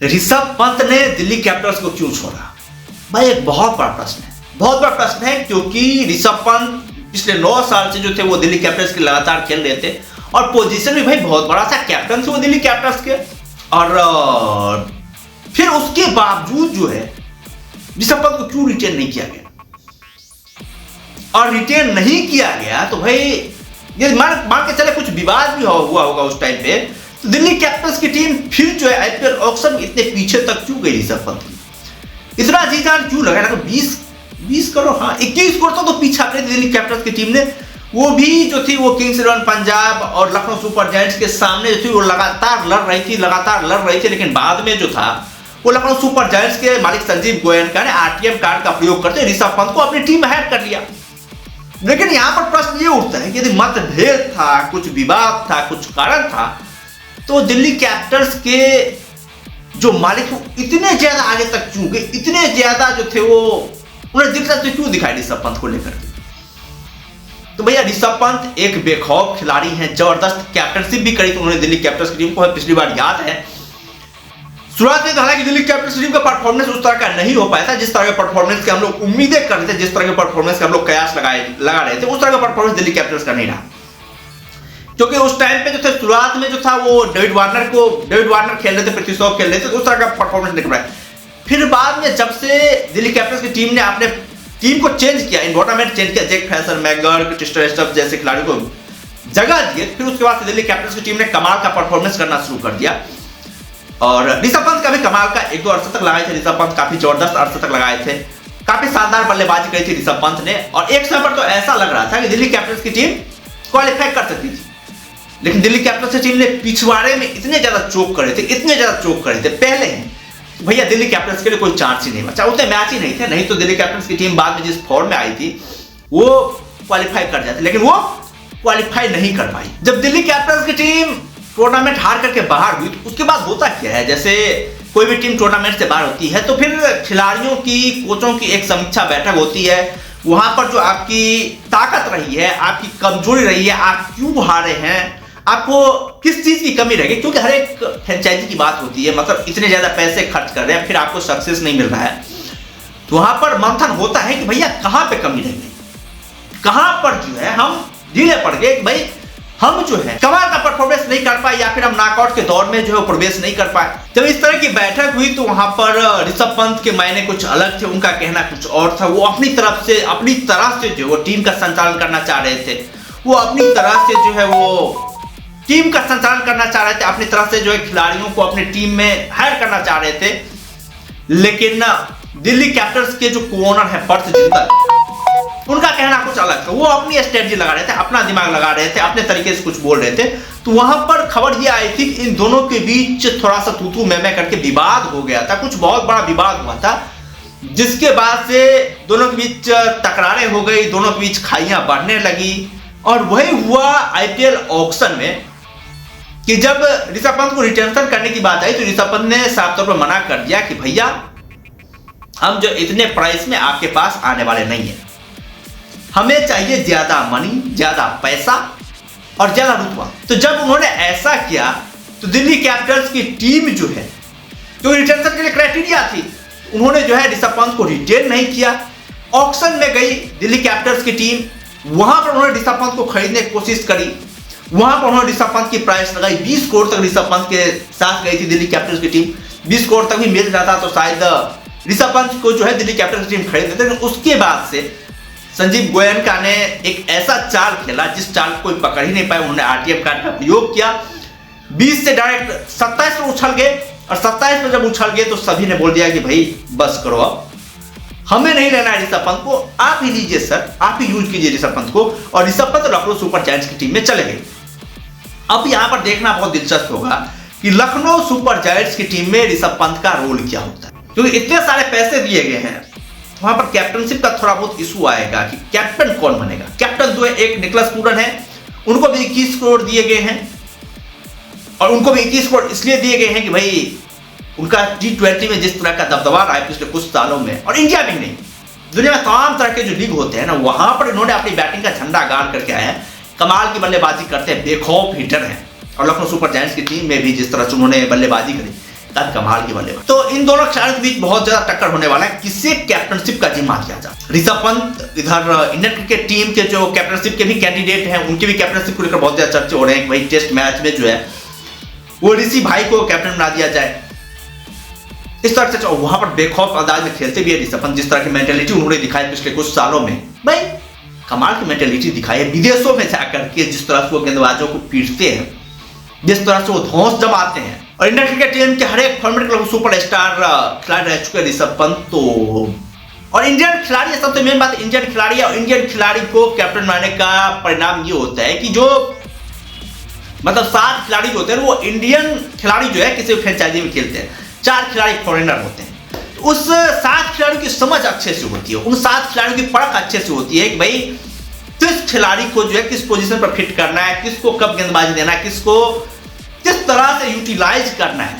ऋषभ पंत ने दिल्ली कैपिटल्स को क्यों छोड़ा? भाई एक बहुत बड़ा प्रश्न है, बहुत बड़ा प्रश्न है, क्योंकि ऋषभ पंत पिछले 9 साल से जो थे वो दिल्ली कैपिटल्स के लगातार खेल रहे थे और पोजीशन भी भाई बहुत बड़ा था, कैप्टन थे वो दिल्ली कैपिटल्स के। और फिर उसके बावजूद जो है ऋषभ पंत को क्यों रिटेन नहीं किया गया? और रिटेन नहीं किया गया तो भाई ये मान के चले कुछ विवाद भी हुआ होगा उस टाइम पे, तो दिल्ली कैपिटल्स की टीम फिर जो है आईपीएल ऑक्शन में इतने पीछे तक क्यों गई ऋषभ पंत की? इतना जी जान क्यों लगा? 20 करोड़, हाँ 21 करोड़ तो पीछा कर दिल्ली कैपिटल्स की टीम ने। वो भी जो थी वो किंग्स 11 पंजाब और लखनऊ सुपर जायंट्स के सामने जो थी वो लगातार लड़ रही थी, लेकिन बाद में जो था वो लखनऊ सुपर जायंट्स के मालिक संजीव गोयनका ने आरटीएम कार्ड का प्रयोग करते ऋषभ पंत को अपनी टीम में ऐड कर लिया। लेकिन यहां पर प्रश्न ये उठता है कि यदि मतभेद था, कुछ विवाद था, कुछ कारण था, तो दिल्ली कैपिटल्स के जो मालिक इतने ज्यादा आगे तक क्यों गए, इतने ज्यादा जो थे वो उन्हें दिलचस्पी क्यों दिखाई ऋषभ पंत को लेकर? तो भैया ऋषभ पंत एक बेखौफ खिलाड़ी हैं, जबरदस्त कैप्टनशिप भी करी थी उन्होंने दिल्ली कैपिटल्स की टीम को, पिछली बार याद है। शुरुआत में हालांकि दिल्ली कैपिटल्स टीम का परफॉर्मेंस उस तरह का नहीं हो पाया था जिस तरह के परफॉर्मेंस के हम लोग उम्मीदें कर रहे थे, जिस तरह के परफॉर्मेंस के हम लोग कयास लगा रहे थे, उस तरह का परफॉर्मेंस दिल्ली कैपिटल्स का नहीं रहा। क्योंकि उस टाइम पे जो थे शुरुआत में जो था वो डेविड वार्नर खेल रहे थे, पृथ्वी शॉ खेल रहे थे, तो उस तरह का परफॉर्मेंस नहीं कर पाया। फिर बाद में जब से दिल्ली कैपिटल्स की टीम ने अपने टीम को चेंज किया, एनवायरनमेंट चेंज किया, Jake Fraser, McGurk, Tristan Stubbs जैसे खिलाड़ियों को जगह दिए, फिर उसके बाद दिल्ली कैपिटल्स की टीम ने कमाल का परफॉर्मेंस करना शुरू कर दिया। और ऋषभ पंत का भी कमाल का 1-2 अर्धशतक लगाए थे ऋषभ पंत, काफी जबरदस्त अर्धशतक लगाए थे, काफी शानदार बल्लेबाजी करी थी ऋषभ पंत ने। और एक समय पर तो ऐसा लग रहा था कि दिल्ली कैपिटल्स की टीम क्वालिफाई कर सकती थी, लेकिन दिल्ली कैपिटल्स की टीम ने पिछवाड़े में इतने ज्यादा चोक करे थे पहले ही, भैया दिल्ली कैपिटल्स के लिए कोई चांस ही नहीं बचा, उतने मैच ही नहीं थे। नहीं तो दिल्ली कैपिटल्स की टीम बाद में जिस फॉर्म में आई थी वो क्वालिफाई कर जाती, लेकिन वो क्वालिफाई नहीं कर पाई। जब दिल्ली कैपिटल्स की टीम टूर्नामेंट हार करके बाहर हुई तो उसके बाद होता क्या है, जैसे कोई भी टीम टूर्नामेंट से बाहर होती है तो फिर खिलाड़ियों की, कोचों की एक समीक्षा बैठक होती है। वहां पर जो आपकी ताकत रही है, आपकी कमजोरी रही है, आप क्यों हारे हैं, आपको किस चीज की कमी रहेगी, क्योंकि हर एक फ्रेंचाइजी की बात होती है, मतलब इतने ज्यादा पैसे खर्च कर रहे हैं फिर आपको सक्सेस नहीं मिल रहा है, तो वहां पर मंथन होता है कि भैया कहां पे कमी रह गई, कहां पर जो है हम ढीले पड़ गए, भाई हम जो है कमाल का परफॉर्मेंस नहीं कर पाए या फिर हम नॉकआउट के दौर में जो है प्रवेश नहीं कर पाए। जब इस तरह की बैठक हुई तो वहां पर ऋषभ पंत के मायने कुछ अलग थे, उनका कहना कुछ और था। वो अपनी तरह से जो वो टीम का संचालन करना चाह रहे थे, वो अपनी तरह से जो है वो टीम का संचालन करना चाह रहे थे, अपनी तरह से जो है खिलाड़ियों को अपनी टीम में हायर करना चाह रहे थे। लेकिन दिल्ली कैपिटल्स के जो ओनर है पर्थ जिंदल, उनका कहना कुछ अलग था, वो अपनी स्ट्रेटजी लगा रहे थे, अपना दिमाग लगा रहे थे, अपने तरीके से कुछ बोल रहे थे। तो वहां पर खबर ये आई थी कि इन दोनों के बीच थोड़ा सा तू मैं करके विवाद हो गया था, कुछ बहुत बड़ा विवाद हुआ था, जिसके बाद से दोनों के बीच तकरारें हो गई, दोनों के बीच खाइयां बढ़ने लगी। और वही हुआ आईपीएल ऑक्शन में कि जब ऋषभ पंत को रिटेंशन करने की बात आई तो ऋषभ पंत ने साफ तौर पर मना कर दिया कि भैया हम जो इतने प्राइस में आपके पास आने वाले नहीं है, हमें चाहिए ज्यादा मनी, ज्यादा पैसा और ज्यादा रुतबा। तो जब उन्होंने ऐसा किया तो दिल्ली कैपिटल्स की टीम जो है, जो रिटेंशन के लिए क्राइटेरिया थी, उन्होंने जो है ऋषभ पंत को रिटेन नहीं किया। ऑक्शन में गई दिल्ली कैपिटल्स की टीम, वहां पर उन्होंने ऋषभ पंत को खरीदने की कोशिश करी, वहां पर उन्होंने ऋषभ पंत की प्राइस लगाई, 20 करोड़ तक ऋषभ पंत के साथ गई थी दिल्ली कैपिटल्स की टीम। 20 करोड़ तक भी मिल जाता तो शायद ऋषभ पंत को जो है दिल्ली कैपिटल्स की टीम खरीद लेते। लेकिन उसके बाद से संजीव गोयनका ने एक ऐसा चाल खेला जिस चाल को कोई पकड़ ही नहीं पाया। उन्होंने आरटीएम कार्ड का प्रयोग किया, 20 से डायरेक्ट 27 पर उछल गए, और 27 पर जब उछल गए तो सभी ने बोल दिया कि भाई बस करो, अब हमें नहीं लेना है ऋषभ पंत को, आप ही लीजिए सर, आप ही यूज कीजिए ऋषभ पंत को। और ऋषभ पंत लखनऊ सुपर जायंट्स की टीम में चले गए। अब यहां पर देखना बहुत दिलचस्प होगा कि लखनऊ सुपर जायंट्स की टीम में ऋषभ पंत का रोल क्या होता है, क्योंकि इतने सारे पैसे दिए गए हैं, वहां पर कैप्टनशिप का थोड़ा बहुत इशू आएगा कि कैप्टन कौन बनेगा। कैप्टन जो है एक निकलस पूरन है, उनको भी 21 करोड़ दिए गए हैं, और उनको भी 21 करोड़ इसलिए दिए गए हैं कि भाई उनका T20 में जिस तरह का दबदबा रहा है पिछले कुछ सालों में, और इंडिया में नहीं, दुनिया में तमाम तरह के जो लीग होते हैं ना, वहां पर इन्होंने अपनी बैटिंग का झंडा गाड़ करके आए हैं, कमाल की बल्लेबाजी करते हैं, बेखौफ हिटर हैं। और लखनऊ सुपर जायंट्स की टीम में भी जिस तरह से उन्होंने बल्लेबाजी करी, काफी कमाल के बल्लेबाज। तो इन दोनों खिलाड़ियों के बीच बहुत ज्यादा टक्कर होने वाला है, किसे कैप्टनशिप का जिम्मा दिया जाए। ऋषभ पंत इधर इंडियन क्रिकेट टीम के जो कैप्टनशिप के भी कैंडिडेट हैं, उनके भी कैप्टनशिप को लेकर बहुत ज्यादा चर्चे हो रहे हैं कि भाई टेस्ट मैच में जो है वो ऋषि भाई को कैप्टन बना दिया जाए। इस तरह से वहां पर बेखौफ अंदाज में खेलते भी है ऋषभ पंत, जिस तरह की मेंटेलिटी उन्होंने दिखाई पिछले कुछ सालों में, भाई कमाल की मेंटेलिटी दिखाई है। विदेशों में जाकर के जिस तरह से वो गेंदबाजों को पीटते हैं, जिस तरह से वो धौंस जमाते हैं, और इंडियन क्रिकेट टीम के हर एक फॉर्मेट के सुपरस्टार खिलाड़ी रह चुके ऋषभ पंत। तो और इंडियन खिलाड़ी, सबसे मेन बात इंडियन खिलाड़ी और इंडियन खिलाड़ी को कैप्टन बनाने का परिणाम ये होता है कि जो मतलब 7 खिलाड़ी जो होते हैं वो इंडियन खिलाड़ी जो है किसी फ्रेंचाइजी में खेलते हैं, 4 खिलाड़ी फॉरेनर होते हैं। तो उस 7 खिलाड़ियों की समझ अच्छे से होती है, उन 7 खिलाड़ियों की परख अच्छे से होती है कि भाई किस खिलाड़ी को जो है किस पोजीशन पर फिट करना है, किसको कब गेंदबाजी देना है, किसको किस तरह से यूटिलाइज करना है।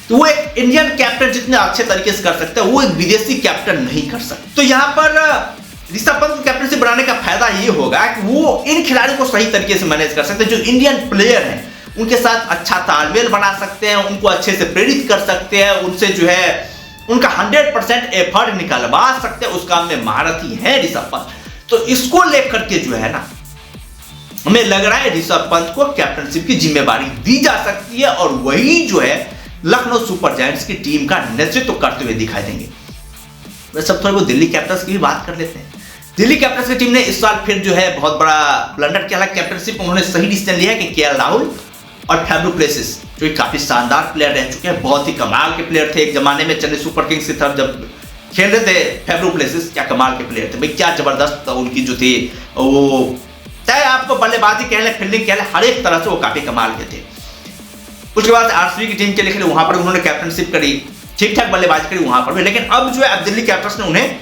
तो वो एक इंडियन कैप्टन जितने अच्छे तरीके से कर सकता है वो एक विदेशी कैप्टन नहीं कर सकता। तो यहाँ पर ऋषभ पंत को कैप्टनशिप बनाने का फायदा ये होगा कि वो इन खिलाड़ियों को सही तरीके से मैनेज कर सकते हैं, जो इंडियन प्लेयर हैं उनके साथ अच्छा तालमेल बना सकते हैं, उनको अच्छे से प्रेरित कर सकते हैं, उनसे जो है उनका 100% एफर्ट निकलवा सकते हैं, उस काम में महारथी है ऋषभ पंत। तो इसको लेकर के जो है ना, हमें लग रहा है ऋषभ पंत को कैप्टनशिप की जिम्मेदारी दी जा सकती है और वही जो है लखनऊ सुपर जायंट्स की टीम का नेतृत्व करते हुए दिखाई देंगे। वैसे सब थोड़े वो दिल्ली कैपिटल्स की भी बात कर लेते हैं। दिल्ली कैपिटल्स की टीम ने इस साल फिर जो है बहुत बड़ा ब्लंडर किया है कैप्टनशिप। उन्होंने सही डिसीजन लिया है कि केएल राहुल और फैफ डू प्लेसिस, जो काफी शानदार प्लेयर रह चुके हैं, बहुत ही कमाल के प्लेयर थे एक जमाने में चेन्नई सुपर किंग्स की तरफ जब खेल रहे थे। फैफ डू प्लेसिस क्या कमाल के प्लेयर थे भाई, क्या जबरदस्त उनकी जो थी वो, चाहे आपको बल्लेबाजी कह लें, फील्डिंग कह लें, हर एक तरह से वो काफी कमाल के थे। उसके बाद आरसीबी की टीम के लिए वहां पर उन्होंने कैप्टनशिप करी, ठीक ठाक बल्लेबाजी करी वहां पर भी। लेकिन अब जो है अब दिल्ली कैपिटल्स ने उन्हें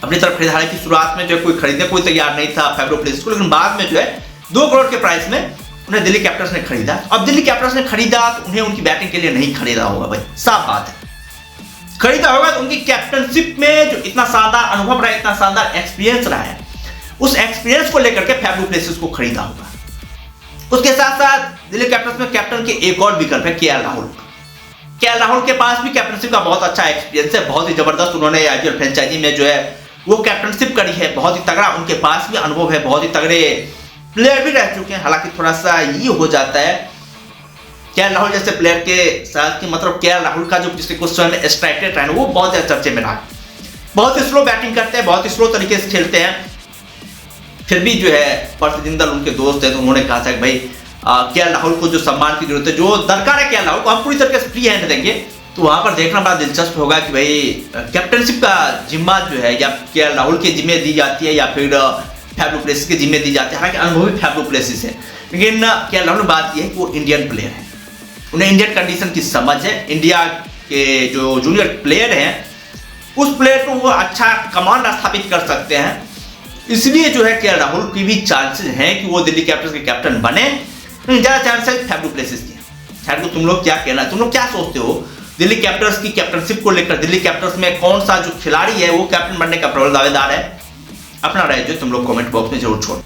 अपनी तरफ खरीदा। हालांकि शुरुआत में जो कोई खरीदने कोई तैयार नहीं था फैफ डू प्लेसिस को, लेकिन बाद में जो है 2 करोड़ के प्राइस में उन्हें दिल्ली कैपिटल्स ने खरीदा। अब दिल्ली कैपिटल्स ने खरीदा तो उन्हें उनकी बैटिंग के लिए नहीं खरीदा होगा भाई, साफ बात है। खरीदा होगा तो उनकी कैप्टनशिप में जो इतना शानदार अनुभव रहा है, इतना शानदार एक्सपीरियंस रहा है, उस एक्सपीरियंस को लेकर के फैफ डू प्लेसिस को खरीदा होगा। उसके साथ साथ दिल्ली कैपिटल्स में कैप्टन के एक और विकल्प है केएल राहुल। केएल राहुल के पास भी कैप्टनशिप का बहुत अच्छा एक्सपीरियंस है, बहुत ही जबरदस्त उन्होंने आईपीएल फ्रेंचाइजी में जो है वो कैप्टनशिप करी है, बहुत ही तगड़ा उनके पास भी अनुभव है, बहुत ही तगड़े प्लेयर भी रह चुके हैं। हालांकि थोड़ा सा ये हो जाता है केएल राहुल जैसे प्लेयर के साथ कि मतलब केएल राहुल का जो पिछले कुछ समय में स्ट्राइक रेट है वो बहुत ज्यादा चर्चे में रहा, बहुत ही स्लो बैटिंग करते हैं, बहुत ही स्लो तरीके से खेलते हैं। फिर भी जो है पर्सी जिंदल उनके दोस्त है, तो उन्होंने कहा था कि भाई केएल राहुल को जो सम्मान की जरूरत है, जो दरकार है केएल राहुल को हम पूरी तरीके से फ्री हैंड देंगे। तो वहां पर देखना बड़ा दिलचस्प होगा कि भाई कैप्टनशिप का जिम्मा जो है या केएल राहुल के जिम्मे दी जाती है या फिर फैफ डू प्लेसिस के जिम्मे दी जाती है। हालांकि अनुभवी फैफ डू प्लेसिस है, लेकिन केएल राहुल ने बात की है कि वो इंडियन प्लेयर है, उन्हें इंडियन कंडीशन की समझ है, इंडिया के जो जूनियर प्लेयर हैं उस प्लेयर को वो अच्छा कमांड स्थापित कर सकते हैं। इसलिए जो है केएल राहुल की भी चांसेस हैं कि वो दिल्ली कैपिटल्स के कैप्टन बने, ज्यादा चांसेस फैफ डू प्लेसिस के। खैर तो तुम लोग क्या कहना, तुम लोग क्या सोचते हो दिल्ली कैपिटल्स की कैप्टनशिप को लेकर? दिल्ली कैपिटल्स में कौन सा जो खिलाड़ी है वो कैप्टन बनने का प्रबल दावेदार है? अपना राय जो तुम लोग कमेंट बॉक्स में जरूर छोड़।